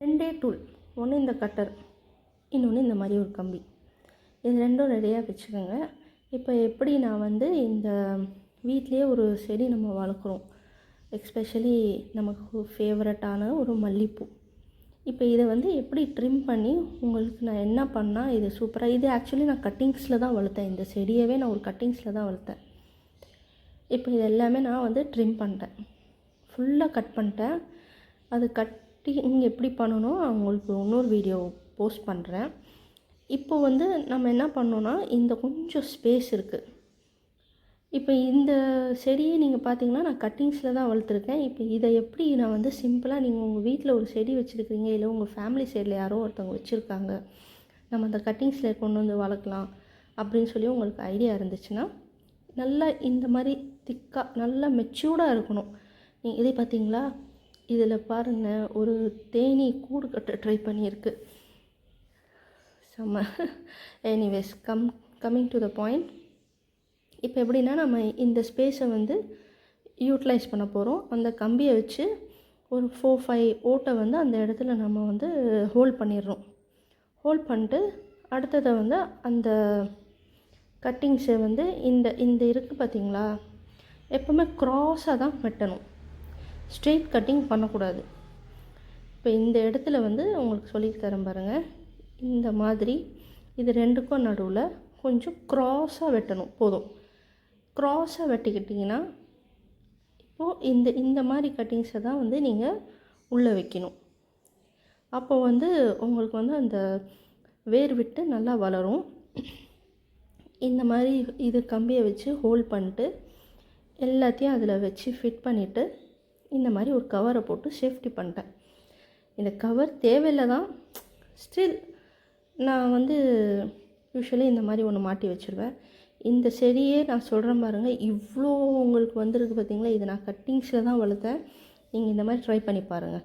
2 tool, ஒன்று இந்த cutter, இன்னொன்று இந்த மாதிரி ஒரு கம்பி. இது ரெண்டும் ரெடியாக வச்சுக்கோங்க. இப்போ எப்படி நான் வந்து இந்த வீட்டிலே ஒரு செடி நம்ம வளர்க்குறோம், எஸ்பெஷலி நமக்கு ஃபேவரட்டான ஒரு மல்லிகைப்பூ. இப்போ இதை வந்து எப்படி ட்ரிம் பண்ணி உங்களுக்கு நான் என்ன பண்ணால் இது சூப்பராக, இது ஆக்சுவலி நான் கட்டிங்ஸில் தான் வளர்த்தேன். இந்த செடியவே நான் ஒரு கட்டிங்ஸில் தான் வளர்த்தேன். இப்போ இது எல்லாமே நான் வந்து ட்ரிம் பண்ணிட்டேன், ஃபுல்லாக கட் பண்ணிட்டேன். அது கட்டிங் எப்படி பண்ணணும் உங்களுக்கு இன்னொரு வீடியோ போஸ்ட் பண்ணுறேன். இப்போ வந்து நம்ம என்ன பண்ணோன்னா, இந்த கொஞ்சம் ஸ்பேஸ் இருக்குது. இப்போ இந்த செடியை நீங்கள் பார்த்தீங்கன்னா நான் கட்டிங்ஸில் தான் வளர்த்துருக்கேன். இப்போ இதை எப்படி நான் வந்து சிம்பிளாக, நீங்கள் உங்கள் வீட்டில் ஒரு செடி வச்சுருக்கீங்க, இல்லை உங்கள் ஃபேமிலி சைடில் யாரோ ஒருத்தவங்க வச்சுருக்காங்க, நம்ம அந்த கட்டிங்ஸில் கொண்டு வந்து வளர்க்கலாம் அப்படின்னு சொல்லி உங்களுக்கு ஐடியா இருந்துச்சுன்னா, நல்லா இந்த மாதிரி திக்காக நல்லா மெச்சூர்டாக இருக்கணும். இதே பார்த்தீங்களா, இதில் பாருங்கள் ஒரு தேனீ கூடு கட்ட ட்ரை பண்ணியிருக்கு. செம்ம. Anyways, coming to the point. இப்போ எப்படின்னா, நம்ம இந்த ஸ்பேஸை வந்து யூட்டிலைஸ் பண்ண போகிறோம். அந்த கம்பியை வச்சு ஒரு 4-5 ஓட்டை வந்து அந்த இடத்துல நம்ம வந்து ஹோல்ட் பண்ணிடுறோம். ஹோல்ட் பண்ணிட்டு அடுத்ததை வந்து அந்த கட்டிங்ஸை வந்து இந்த இருக்குது பார்த்தீங்களா, எப்போவுமே க்ராஸாக தான் வெட்டணும், ஸ்ட்ரெயிட் கட்டிங் பண்ணக்கூடாது. இப்போ இந்த இடத்துல வந்து உங்களுக்கு சொல்லி தரேன் பாருங்கள். இந்த மாதிரி இது ரெண்டுக்கும் நடுவில் கொஞ்சம் க்ராஸாக வெட்டணும். போதும், க்ராஸாக வெட்டிக்கிட்டிங்கன்னா இப்போது இந்த மாதிரி கட்டிங்ஸை தான் வந்து நீங்கள் உள்ளே வைக்கணும். அப்போ வந்து உங்களுக்கு வந்து அந்த வேர் விட்டு நல்லா வளரும். இந்த மாதிரி இது கம்பியை வச்சு ஹோல்ட் பண்ணிட்டு எல்லாத்தையும் அதில் வச்சு ஃபிட் பண்ணிவிட்டு இந்த மாதிரி ஒரு கவரை போட்டு சேஃப்டி பண்ணிட்டேன். இந்த கவர் தேவையில்லை தான், ஸ்டில் நான் வந்து யூஸ்வலி இந்த மாதிரி ஒன்று மாட்டி வச்சுருவேன். இந்த செடியே நான் சொல்கிறேன் பாருங்கள், இவ்வளோ உங்களுக்கு வந்துருக்கு பார்த்தீங்களா, இது நான் கட்டிங்ஸில் தான் வளர்த்தேன். நீங்கள் இந்த மாதிரி ட்ரை பண்ணி பாருங்கள்.